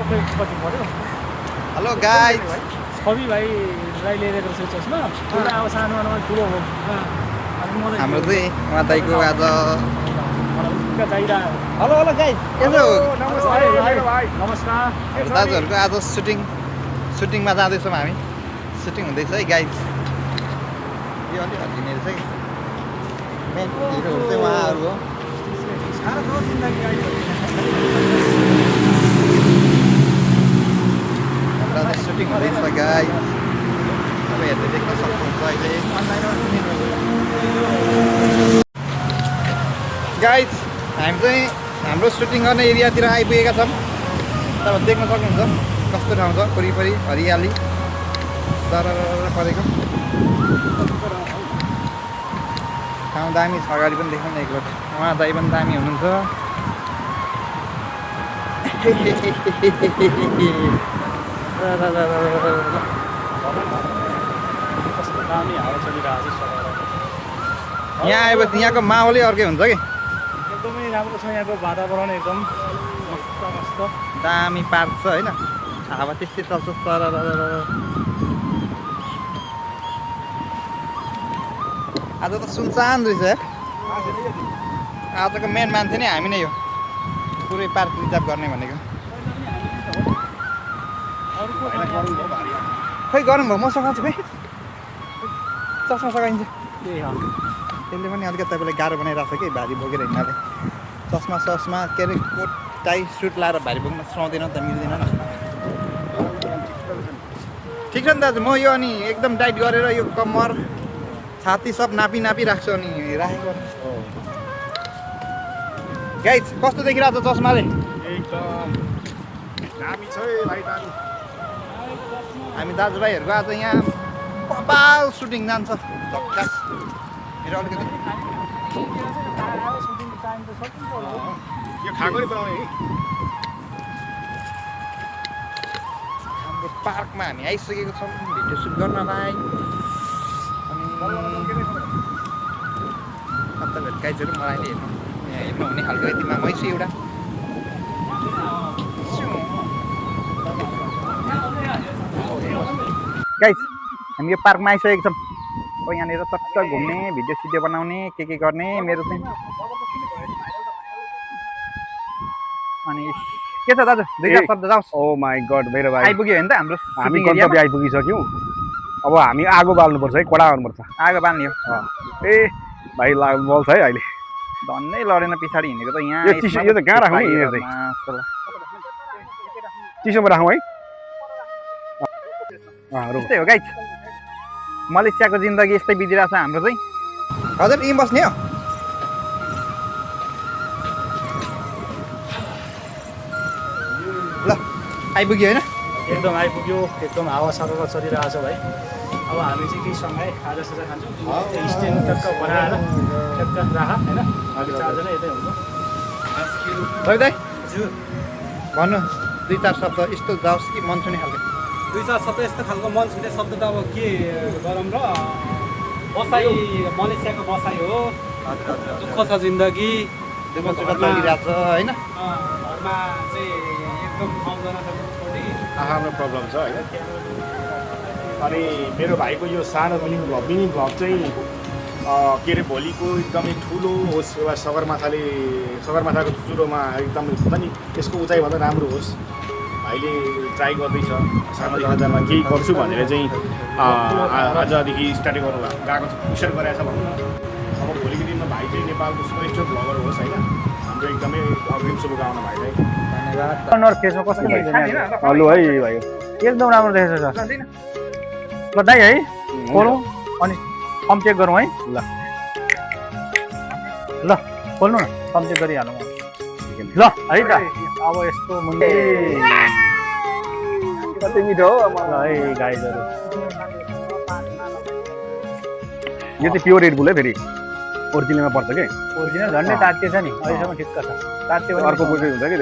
कति पर्यो hello guys छवि भाइलाई लिएर रहेछ चस्मा पुरा अब सानो सानोमा ठुलो हो हाम्रो चाहिँ उहाँ दाइको आज चाहिरहेको हेलो हेलो गाइस यसो नमस्कार नमस्कार हाम्रो दाजुहरूको आज सुटिङमा जाँदैछौँ हामी सुटिङ हुँदैछ है गाइस यो अलि हल्लिने रहेछ कि मेन हिरोहरू चाहिँ उहाँहरू हो दादा सुटिङ हुँदैछ गाइस अब हेर्दै देख्न सक्नुहुन्छ अहिले गाइस हामी चाहिँ हाम्रो सुटिङ गर्ने एरियातिर आइपुगेका छौँ तपाईँ देख्न सक्नुहुन्छ कस्तो ठाउँ छ वरिपरि हरियाली सरर परेको ठाउँ दामी छ अगाडि पनि देखाउन एकलोट उहाँ दाइ पनि दामी हुनुहुन्छ यहाँ आएपछि यहाँको माहौलै अर्कै हुन्छ कि एकदमै राम्रो छ यहाँको वातावरण एकदम मस्त मस्त दामी पार्क छ होइन हावा त्यस्तै चल्छ सर आज त सुनसान रहेछ आजको मेन मान्छे नै हामी नै हो पुरै पार्क रिजर्भ गर्ने भनेको खै गरौँ भयो मसँग छु खै चस्मा सघाइन्छ त्यसले पनि अलिकति तपाईँलाई गाह्रो बनाइरहेको छ कि भारी बोकेर हिँड्नाले चस्मा के अरे कोट टाई सुट लाएर भारी बोक्न सुहाउँदैन त मिल्दैन नि ठिक छ नि दाजु म यो अनि एकदम टाइट गरेर यो कम्मर छाती सब नापी राख्छु अनि राखेको गाइस कस्तो देखिरहेको छ चस्माले एकदम दामी छ भाइ दामी हामी दाजुभाइहरूको आज यहाँ बबाल सुटिङ जान्छ झक्कास मेरो अलिकति यो खागोरी बनाउने है हाम्रो पार्कमा हामी आइसकेको छौँ भिडियो सुट गर्नलाई अनि तपाईँहरू गाइजहरू मलाई नै हेर्नु हुने खालको यतिमा मै छु एउटा गाइस हामी यो पार्कमा आइसकेको छौँ अब यहाँनिर टक्क घुम्ने भिडियो सिडियो बनाउने के गर्ने मेरो चाहिँ अनि के छ दाजु दुई चार शब्द जाओस् ओ माई गड मेरो भाइ आइपुग्यो भने त हाम्रो हामी गन्तव्य आइपुगिसक्यौँ अब हामी आगो बाल्नुपर्छ है कडा गर्नुपर्छ आगो बाल्ने हो ए भाइ बल्छ है अहिले धन्नै लडेन पछाडि हिँडेको त यहाँ यो चिसो यो त कहाँ राखौँ नि यहाँ चाहिँ चिसोमा राखौँ है त्यस्तै हो गाइस मलेसियाको जिन्दगी यस्तै बितिरहेको छ हाम्रो चाहिँ हजुर यहीँ बस्ने हो ल आइपुग्यो होइन एकदम आइपुग्यो एकदम हावा सरर चलिरहेको छ भाइ अब हामी चाहिँ के सँगै खाजासाजा खान्छौँ स्ट्यान्ड टक्क बनाएर टक्क राख होइन हामी चारजना यतै हुन्छ दाइ भन्नु दुई चार शब्द यस्तो जाओस् कि मन छुने खालको दुई चार शब्द यस्तो खालको मन छुने शब्द त अब के गरौँ र बसाइ मलेसियाको बसाइ हो दुःख छ जिन्दगी चलिरहेको छ होइन घरमा चाहिँ एकदम सम्झना छ आफ्नो प्रब्लम छ होइन अनि मेरो भाइको यो सानो मिनी भ्लग चाहिँ के अरे भोलिको एकदमै ठुलो होस् एउटा सगरमाथाको चुचुरोमा एकदम हुन्छ नि त्यसको उचाइभन्दा राम्रो होस् भाइले ट्राई गर्दैछ सामाजिक सञ्जालमा केही गर्छु भनेर चाहिँ आजदेखि स्टार्ट गर्नु गएको छ पुस्टर गरेको छ भनौँ न अब भोलिको दिनमा भाइ चाहिँ नेपालको सुपरस्टार भ्लगर होस् होइन हाम्रो एकदमै अग्रिम शुभकामना भाइलाई धन्यवाद फेसमा कस्तो हेलो है भाइ एकदम राम्रो देखेछ सर ल दाइ है खोलौँ अनि फर्म चेक गरौँ है ल खोल्नु न फर्म चेक गरिहालौँ ल है त अब यस्तो मुन्ने कति मिठो हो ल है गाइजहरू यो चाहिँ प्योर रेड बुल है फेरि ओरिजिनलमा पर्छ कि ओरिजिनल झन्डै तात्तिए छ नि अहिलेसम्म ठिक्क छ तात्तिए पनि अर्को बुझ्दै हुन्छ कि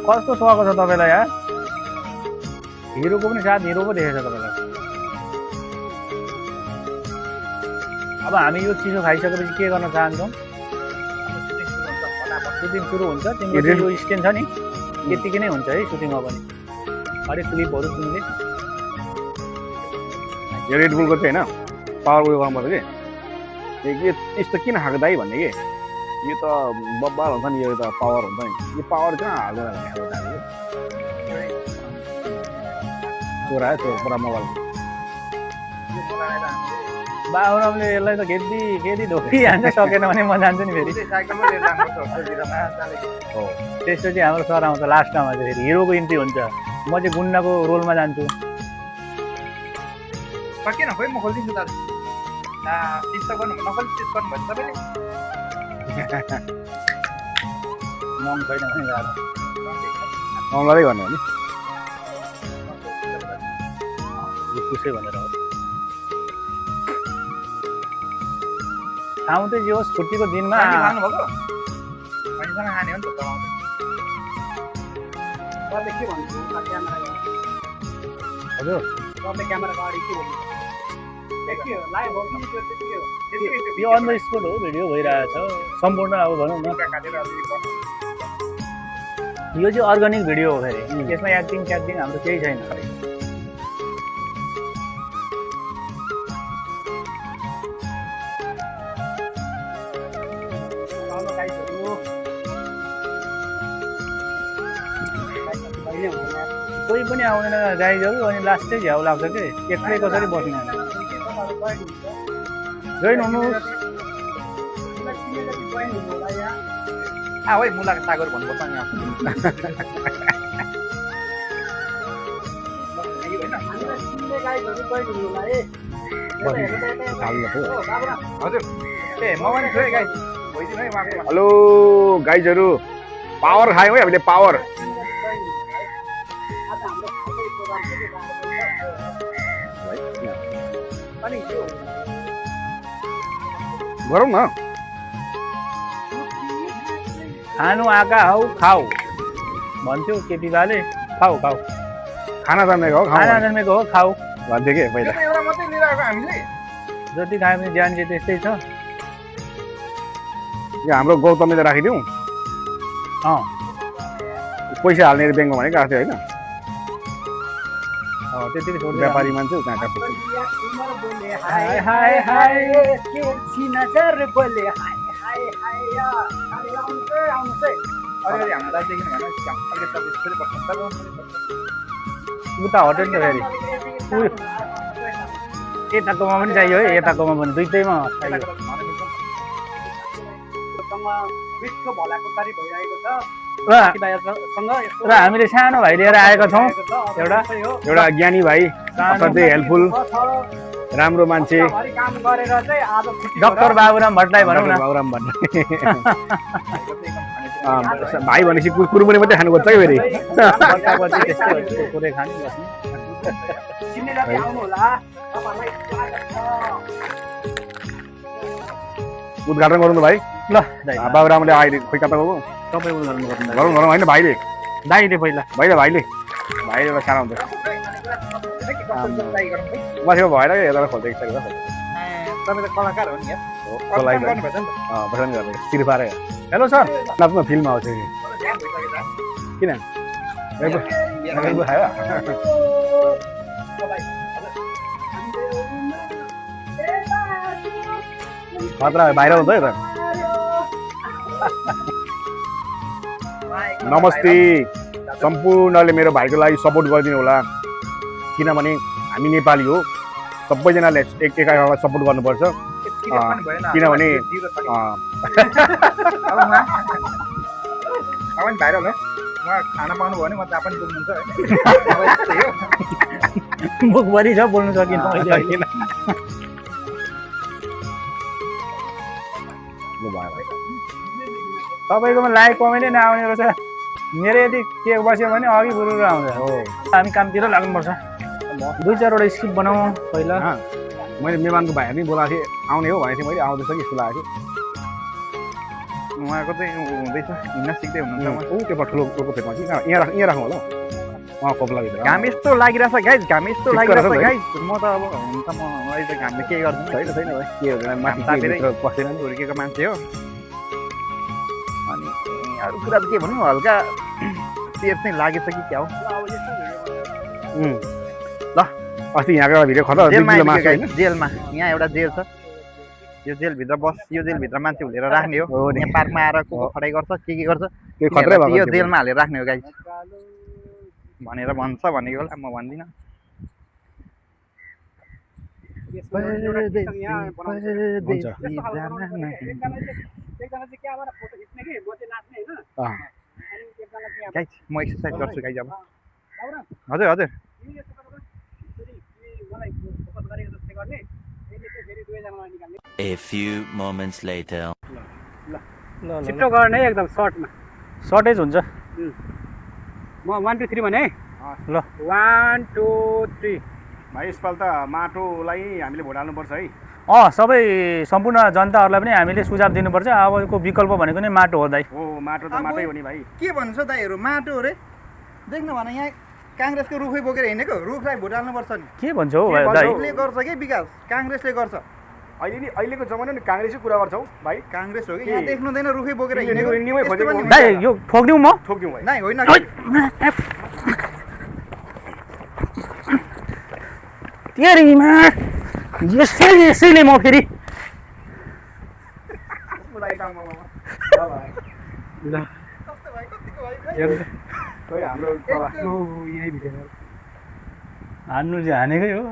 कस्तो सुहाएको छ तपाईँलाई यार हिरोको पनि साथ हिरो पो देखेछ तपाईँलाई अब हामी यो चिसो खाइसकेपछि के गर्न चाहन्छौँ सुटिङ सुरु हुन्छ तिम्रो यो स्ट्यान्ड छ नि त्यतिकै नै हुन्छ है सुटिङमा पनि हरेक क्लिपहरू तिमीले यो रेड बुलको चाहिँ होइन पावर उयो गर्नुपर्छ कि यस्तो किन खाएको दाइ भन्ने कि यो त बब्बाल हुन्छ नि यो त पावर हुन्छ नि यो पावर किन हाल्दैन भन्ने खालको दाइ चोरायो त्यो पुरा मोबाइल बाबुरामले यसलाई त खेती ढोकिहाल्छ सकेन भने म जान्छु नि फेरि हो त्यसपछि हाम्रो सर आउँछ लास्टमा चाहिँ फेरि हिरोको इन्ट्री हुन्छ म चाहिँ गुन्डाको रोलमा जान्छु सकेन खोइ म खोलिदिन्छु दाजु चिज त गर्नु नकली चिज गर्नुभयो तपाईँले मङ छैन भने गाह्रो अमलाले गर्ने हो नि खुसै भनेर हो ठाउँ चाहिँ जे होस् छुट्टीको दिनमा खानुभएको पैसासँग खाने हो नि त चलाउँदै सरले के भन्नु क्यामेरा हजुर सरले क्यामेरा अगाडि के भन्नु के हो लाइभ हो कि त्यो त्यतिकै हो यो अन द स्पोट हो भिडियो भइरहेछ सम्पूर्ण अब भनौँ न यो चाहिँ अर्ग्यानिक भिडियो हो फेरि यसमा एक्टिङ क्याक्टिङ हाम्रो केही छैन कोही पनि आउँदैन गाइजहरू अनि लास्टै झ्याउ लाग्छ कि एक्लै कसरी बस्ने जोइन हुनुहोस् है मुलाको सागर भन्नुपर्छ नि हजुर ए म पनि छु है गाई भइदिनु है उहाँको हेलो गाइजहरू पावर खायौँ है हामीले पावर गरौँ न खानु आँखा हौ खाऊ भन्थ्यो केपी बाले खाऊ खाऊ खाना जन्मेको हो खाना खाऊ जन्मेको हो खाऊ भन्थ्यो कि पहिला एउटा मात्रै लिएर आएको हामीले जति खायो भने ज्यान चाहिँ त्यस्तै छ यो हाम्रो गौतमले त राखिदिउँ अँ पैसा हाल्ने ब्याङ्कमा भनेको आएको थियो होइन त्यतिकै छोड्दै व्यापारी मान्छे कहाँ कहाँ पुग्छ हाय हाय हाय अलिअलि हाम्रो दाजुदेखि भएन अलिकति तपाईँ फेरि बस्नु उता होटेल त फेरि उयो यताकोमा पनि चाहियो है यताकोमा पनि दुइटैमा चाहियो विश्व भलाकुसारी भइरहेको छ र हामीले सानो भाइ लिएर आएका छौँ एउटा ज्ञानी भाइ असाध्यै हेल्पफुल राम्रो मान्छे काम गरेर चाहिँ आज डाक्टर बाबुराम भट्टराई भनौँ न बाबुराम भन्ने भाइ भनेपछि कुरमुरे मात्रै खानु खोज्छ कि फेरि बच्चापछि त्यस्तै हो कुरै खाने बस्ने चिन्ने जाति आउनु होला तपाईहरुलाई स्वागत छ उद्घाटन गरौँ न भाइ ल दाइ बाबुरामले अहिले खोइ कता गएको तपाईँ उद्घाटन गर्नु गरौँ गरौँ होइन भाइले दाइले पहिला भाइले एउटा सानो हुन्छ माथिको भएर यता खोजेको छ तपाईँ त कलाकार हो नि यार गर्नुभएछ नि त बसन गर्ने सिर पारे हेलो सर आफ्नो फिल्म आउँछ कि किन खायो खतरा भाइरल हुन्छ है त नमस्ते सम्पूर्णले मेरो भाइको लागि सपोर्ट गरिदिनु होला किनभने हामी नेपाली हो सबैजनाले एकअर्कालाई सपोर्ट गर्नुपर्छ किनभने पनि भाइरल है उहाँ खाना पाउनु भयो भने म जहाँ पनि बोल्नुहुन्छ है मुखभरि छ बोल्नु सकिनँ तपाईँकोमा लाइक कमेन्टै नआउने रहेछ मेरो यदि केक बस्यो भने अघि बुरुर आउँछ हो हामी कामतिर लाग्नुपर्छ दुई चारवटा स्किप बनाऊ पहिला मैले मेहमानको भाइहरू नि बोलाएको थिएँ आउने हो भनेको थिएँ मैले आउँदैछ कि जस्तो लागेको उहाँको चाहिँ हुँदैछ हिँड्न सिक्दै हुनुहुन्छ थियो ऊ त्यो ठुलो फेदमा कि यहाँ राखौँ होला कोप्लाभित्र घाम यस्तो लागिरहेछ गाइज घाम यस्तो लागिरहेछ गाइज म त अब हुन्छ म अहिले घामले के गर्दिनँ छैन भाइ के हुँदैन माथि बस्दैन नि हुर्केको मान्छे हो अनि अरू कुरा त के भनौँ हल्का तेर्स नै लागेछ कि क्या हो ल अस्ति यहाँको भिडियो खतरा जेलमा किलो मासु आइपुग्यो होइन guys, जेलमा यहाँ एउटा जेल छ यो जेलभित्र यो जेलभित्र मान्छे हुलेर राख्ने हो यहाँ पार्कमा आएर को खटाइ गर्छ के गर्छ त्यो खतरै भएको यो थियो। जेलमा हालेर राख्ने हो गाइस भनेर भन्छ भनेको होला म भन्दिनँ गाइस म एक्सर्साइज गर्छु गाइस अब हजुर हजुर A few moments later. छिट्टो गर्ने है एकदम सर्टमा सर्टेज हुन्छ म 1 2 3 भने है ल 1 2 3 भाइ यसपालि त माटोलाई हामीले भोट हाल्नुपर्छ है सबै सम्पूर्ण जनताहरूलाई पनि हामीले सुझाव दिनुपर्छ अबको विकल्प भनेको नै माटो हो दाइ हो माटो त माटै हो नि भाइ के भन्छ दाइहरू माटो रे देख्न भन यहाँ काङ्ग्रेसको रुखै बोकेर हिँडेको रुखलाई भोट हाल्नुपर्छ नि के भन्छ हौ के दाइ रुखले गर्छ कि विकास काङ्ग्रेसले गर्छ अहिलेको जमाना नि काङ्ग्रेसै कुरा गर्छौ भाइ काङ्ग्रेस हो कि यहाँ देख्नु हुँदैन रुखै बोकेर हिँडेको निमै यस्तो खोजेको पनि हो। दाइ हुन्छ। यो ठोक्दिउँ म ठोक्यौँ भाइ नाइ होइन तेरीमा यसैले म फेरि हाम्रो हान्नु चाहिँ हानेकै हो